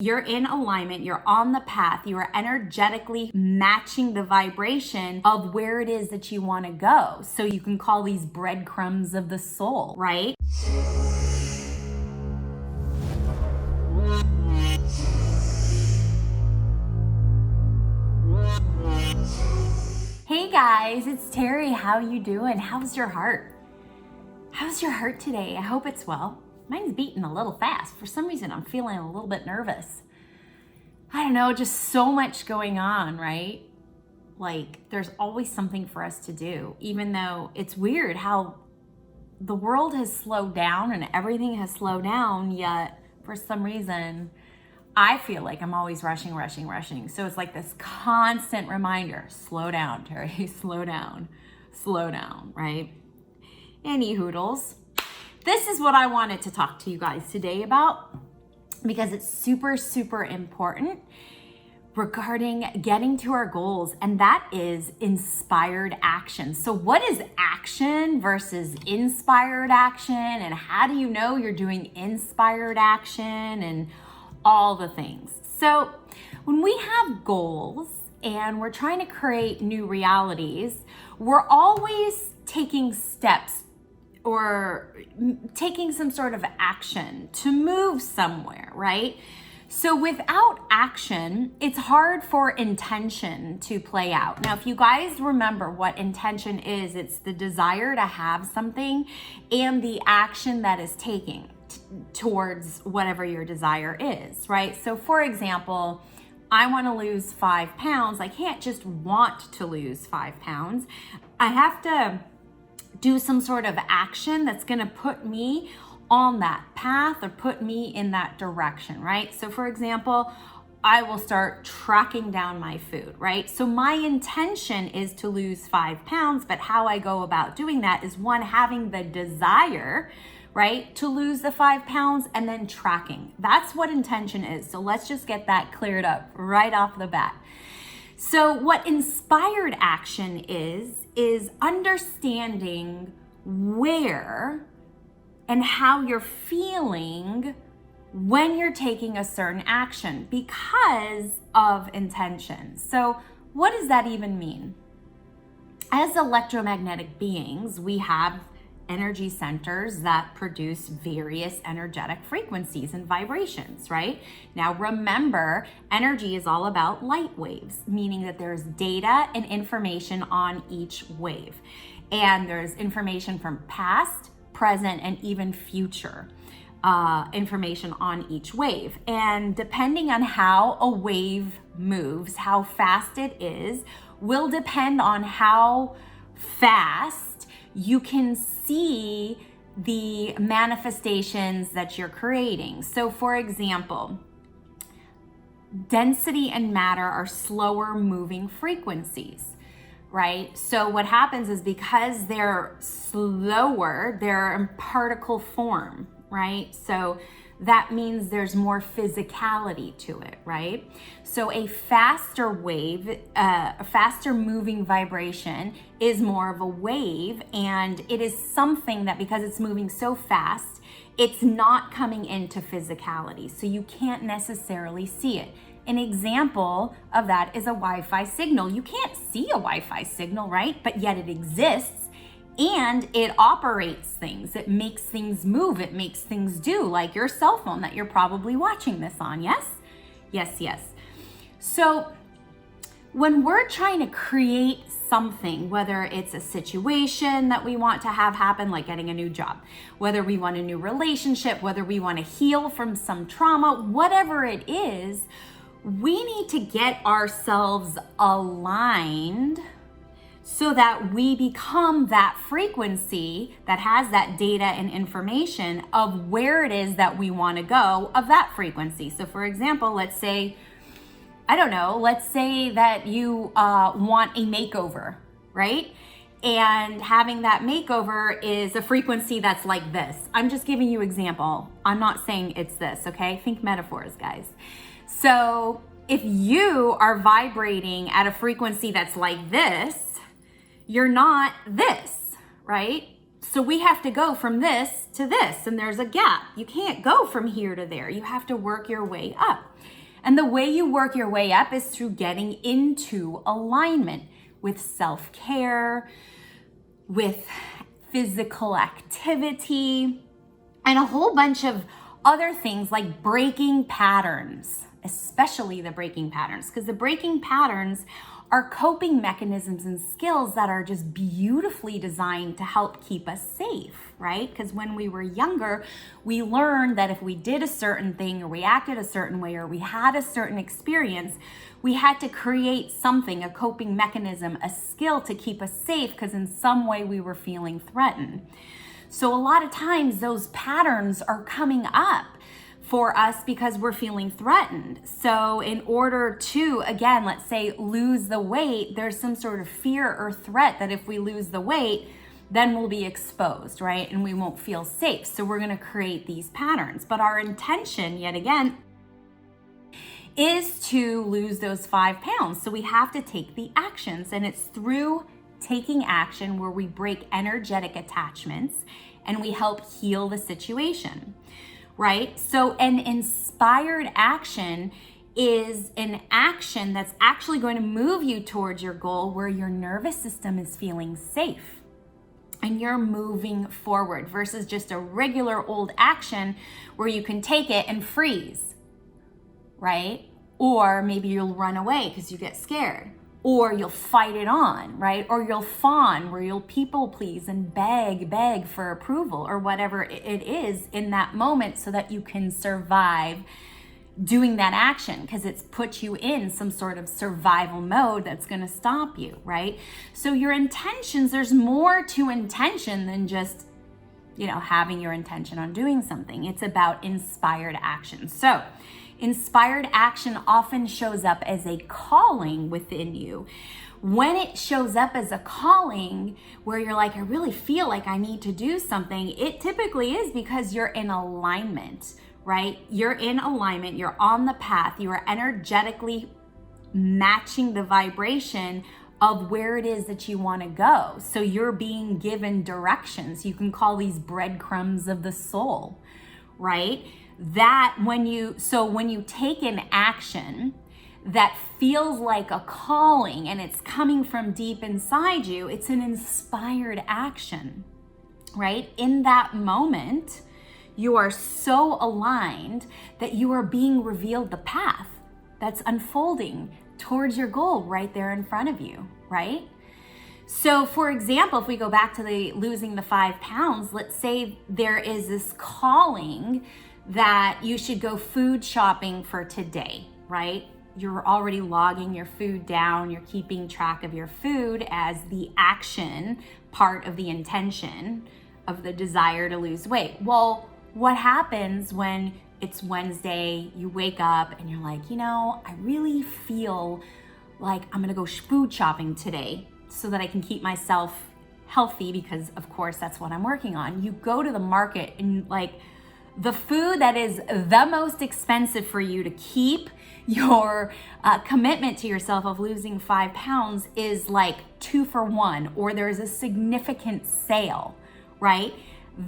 You're in alignment, you're on the path, you are energetically matching the vibration of where it is that you want to go. So you can call these breadcrumbs of the soul, right? Hey guys, it's Terrie. How you doing? How's your heart? How's your heart today? I hope it's well. Mine's beating a little fast. For some reason, I'm feeling a little bit nervous. I don't know, just so much going on, right? Like, there's always something for us to do, even though it's weird how the world has slowed down and everything has slowed down, yet for some reason, I feel like I'm always rushing. So it's like this constant reminder, slow down, Terrie, slow down, right? Any hoodles. This is what I wanted to talk to you guys today about because it's super important regarding getting to our goals, and that is inspired action. So what is action versus inspired action, and how do you know you're doing inspired action and all the things? So when we have goals and we're trying to create new realities, we're always taking steps or taking some sort of action to move somewhere, right? So without action, it's hard for intention to play out. Now, if you guys remember what intention is, it's the desire to have something and the action that is taking towards whatever your desire is, right? So for example, I want to lose 5 pounds. I can't just want to lose 5 pounds. I have to do some sort of action that's going to put me on that path or put me in that direction, right? So for example, I will start tracking down my food, right? So my intention is to lose 5 pounds, but how I go about doing that is one, having the desire, right, to lose the 5 pounds and then tracking. That's what intention is. So let's just get that cleared up right off the bat. So what inspired action is understanding where and how you're feeling when you're taking a certain action because of intention. So what does that even mean? As electromagnetic beings, we have energy centers that produce various energetic frequencies and vibrations, right? Now remember, energy is all about light waves, meaning that there's data and information on each wave. And there's information from past, present, and even future information on each wave. And depending on how a wave moves, how fast it is, will depend on how fast you can see the manifestations that you're creating. So for example, density and matter are slower moving frequencies, right? So what happens is because they're slower, they're in particle form, right? So that means there's more physicality to it, right? So a faster wave, a faster moving vibration is more of a wave, and it is something that because it's moving so fast, it's not coming into physicality. So you can't necessarily see it. An example of that is a Wi-Fi signal. You can't see a Wi-Fi signal, right? But yet it exists. And it operates things, it makes things move, it makes things do, like your cell phone that you're probably watching this on, yes? Yes. So when we're trying to create something, whether it's a situation that we want to have happen, like getting a new job, whether we want a new relationship, whether we want to heal from some trauma, whatever it is, we need to get ourselves aligned so that we become that frequency that has that data and information of where it is that we want to go of that frequency. So for example, let's say that you want a makeover, right? And having that makeover is a frequency that's like this. I'm just giving you example. I'm not saying it's this, okay? Think metaphors, guys. So if you are vibrating at a frequency that's like this, you're not this, right? So we have to go from this to this, and there's a gap. You can't go from here to there. You have to work your way up. And the way you work your way up is through getting into alignment with self-care, with physical activity, and a whole bunch of other things like breaking patterns, especially the breaking patterns, because the breaking patterns are coping mechanisms and skills that are just beautifully designed to help keep us safe, right? Because when we were younger, we learned that if we did a certain thing or we acted a certain way or we had a certain experience, we had to create something, a coping mechanism, a skill to keep us safe because in some way we were feeling threatened. So a lot of times those patterns are coming up for us because we're feeling threatened. So in order to, again, let's say lose the weight, there's some sort of fear or threat that if we lose the weight, then we'll be exposed, right? And we won't feel safe. So we're gonna create these patterns. But our intention, yet again, is to lose those 5 pounds. So we have to take the actions, and it's through taking action where we break energetic attachments and we help heal the situation. Right? So an inspired action is an action that's actually going to move you towards your goal where your nervous system is feeling safe and you're moving forward versus just a regular old action where you can take it and freeze, right? Or maybe you'll run away because you get scared. Or you'll fight it on, right? Or you'll fawn, where you'll people please and beg for approval or whatever it is in that moment so that you can survive doing that action because it's put you in some sort of survival mode that's going to stop you, right? So your intentions, there's more to intention than just, having your intention on doing something. It's about inspired action. So inspired action often shows up as a calling within you. When it shows up as a calling where you're like, I really feel like I need to do something, it typically is because you're in alignment, right? You're in alignment, you're on the path, you are energetically matching the vibration of where it is that you want to go. So you're being given directions. You can call these breadcrumbs of the soul, right? That when you take an action that feels like a calling and it's coming from deep inside you, it's an inspired action, right? In that moment, you are so aligned that you are being revealed the path that's unfolding towards your goal right there in front of you, right? So for example, if we go back to the losing the 5 pounds, let's say there is this calling that you should go food shopping for today, right? You're already logging your food down, you're keeping track of your food as the action part of the intention of the desire to lose weight. Well, what happens when it's Wednesday, you wake up and you're like, I really feel like I'm gonna go food shopping today so that I can keep myself healthy because of course that's what I'm working on. You go to the market and the food that is the most expensive for you to keep your commitment to yourself of losing 5 pounds is 2 for 1, or there's a significant sale, right?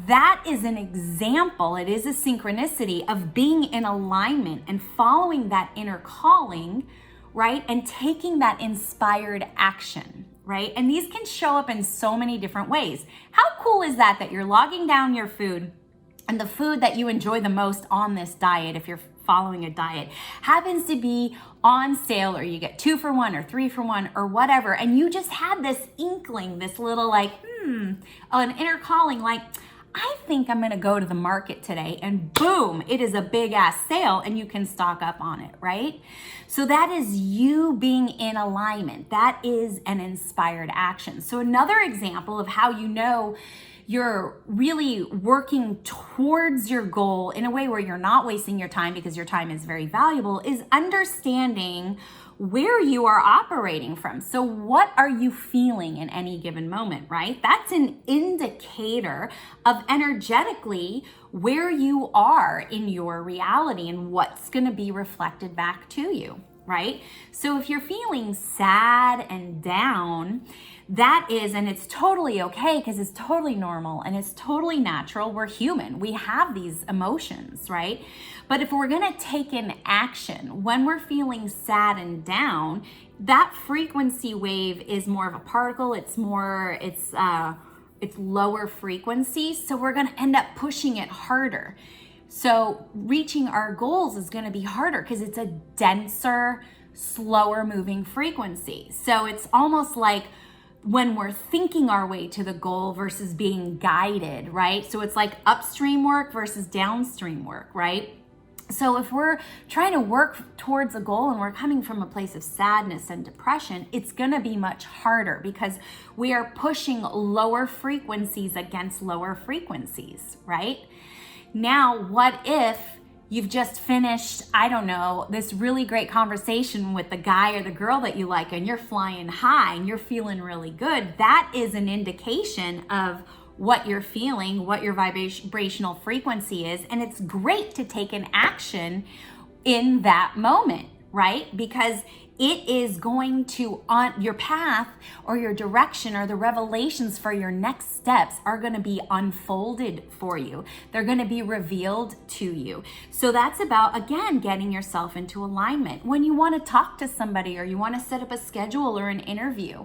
That is an example, it is a synchronicity of being in alignment and following that inner calling, right? And taking that inspired action, right? And these can show up in so many different ways. How cool is that you're logging down your food and the food that you enjoy the most on this diet, if you're following a diet, happens to be on sale, or you get 2 for 1 or 3 for 1 or whatever. And you just had this inkling, this little an inner calling, I think I'm gonna go to the market today, and boom, it is a big ass sale and you can stock up on it, right? So that is you being in alignment. That is an inspired action. So another example of how you're really working towards your goal in a way where you're not wasting your time because your time is very valuable is understanding where you are operating from. So what are you feeling in any given moment, right? That's an indicator of energetically where you are in your reality and what's going to be reflected back to you, right? So if you're feeling sad and down, that is, and it's totally okay because it's totally normal and it's totally natural. We're human. We have these emotions, right? But if we're going to take an action when we're feeling sad and down, that frequency wave is more of a particle. It's lower frequency. So we're going to end up pushing it harder. So reaching our goals is going to be harder because it's a denser, slower moving frequency. So it's almost like when we're thinking our way to the goal versus being guided, right? So it's like upstream work versus downstream work, right? So if we're trying to work towards a goal and we're coming from a place of sadness and depression, it's going to be much harder because we are pushing lower frequencies against lower frequencies, right? Now, what if you've just finished, I don't know, this really great conversation with the guy or the girl that you like, and you're flying high and you're feeling really good? That is an indication of what you're feeling, what your vibrational frequency is. And it's great to take an action in that moment, right? Because it is going to, on your path or your direction or the revelations for your next steps are going to be unfolded for you. They're going to be revealed to you. So that's about, again, getting yourself into alignment. When you want to talk to somebody or you want to set up a schedule or an interview,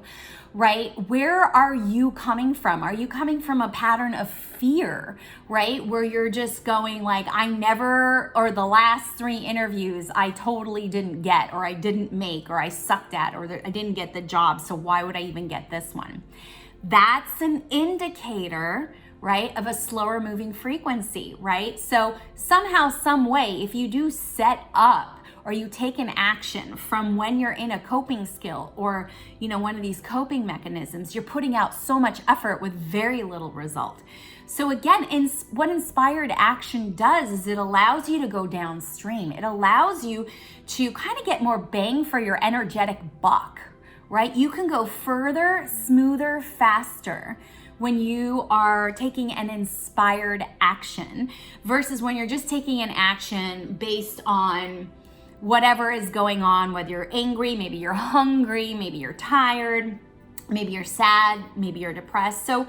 right? Where are you coming from? Are you coming from a pattern of fear, right? Where you're just going like, or the last 3 interviews I totally didn't get, or I didn't make, or I sucked at, or I didn't get the job, so why would I even get this one? That's an indicator, right, of a slower moving frequency, right? So somehow, some way, if you do set up or you take an action from when you're in a coping skill or, one of these coping mechanisms, you're putting out so much effort with very little result. So again, what inspired action does is it allows you to go downstream. It allows you to kind of get more bang for your energetic buck, right? You can go further, smoother, faster when you are taking an inspired action versus when you're just taking an action based on whatever is going on, whether you're angry, maybe you're hungry, maybe you're tired, maybe you're sad, maybe you're depressed. So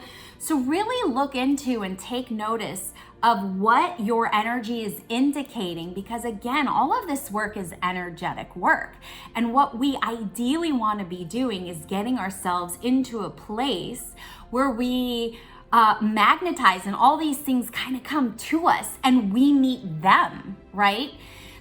really look into and take notice of what your energy is indicating, because again, all of this work is energetic work. And what we ideally want to be doing is getting ourselves into a place where we magnetize and all these things kind of come to us and we meet them, right?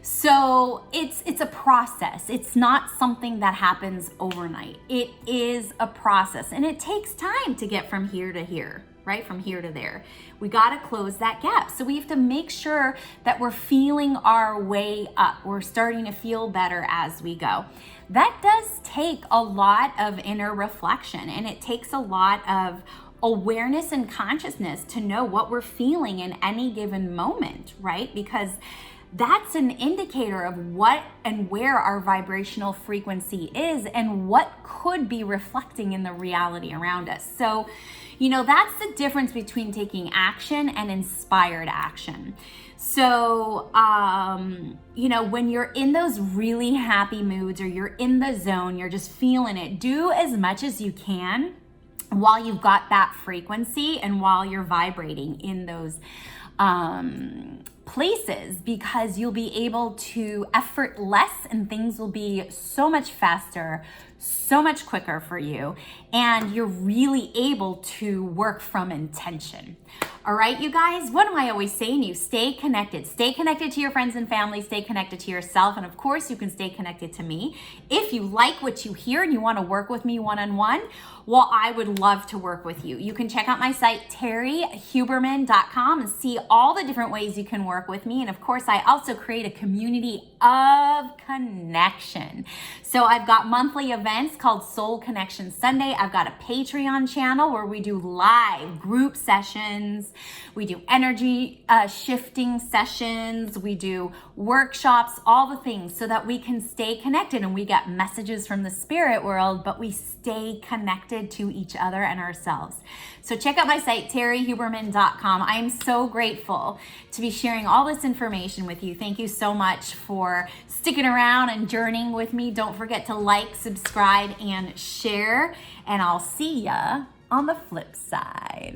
So it's a process. It's not something that happens overnight. It is a process, and it takes time to get from here to here, right? From here to there. We got to close that gap. So we have to make sure that we're feeling our way up. We're starting to feel better as we go. That does take a lot of inner reflection, and it takes a lot of awareness and consciousness to know what we're feeling in any given moment, right? Because that's an indicator of what and where our vibrational frequency is and what could be reflecting in the reality around us. So, that's the difference between taking action and inspired action. So, when you're in those really happy moods or you're in the zone, you're just feeling it, do as much as you can while you've got that frequency and while you're vibrating in those places, because you'll be able to effort less and things will be so much faster, so much quicker for you, and you're really able to work from intention. All right, you guys, what am I always saying to you? Stay connected. Stay connected to your friends and family. Stay connected to yourself. And of course, you can stay connected to me. If you like what you hear and you want to work with me one-on-one, well, I would love to work with you. You can check out my site, terriehuberman.com, and see all the different ways you can work with me. And of course, I also create a community of connection. So I've got monthly events called Soul Connection Sunday. I've got a Patreon channel where we do live group sessions. We do energy shifting sessions. We do workshops, all the things so that we can stay connected and we get messages from the spirit world, but we stay connected to each other and ourselves. So check out my site, terriehuberman.com. I am so grateful to be sharing all this information with you. Thank you so much for for sticking around and journeying with me. Don't forget to like, subscribe, and share. And I'll see ya on the flip side.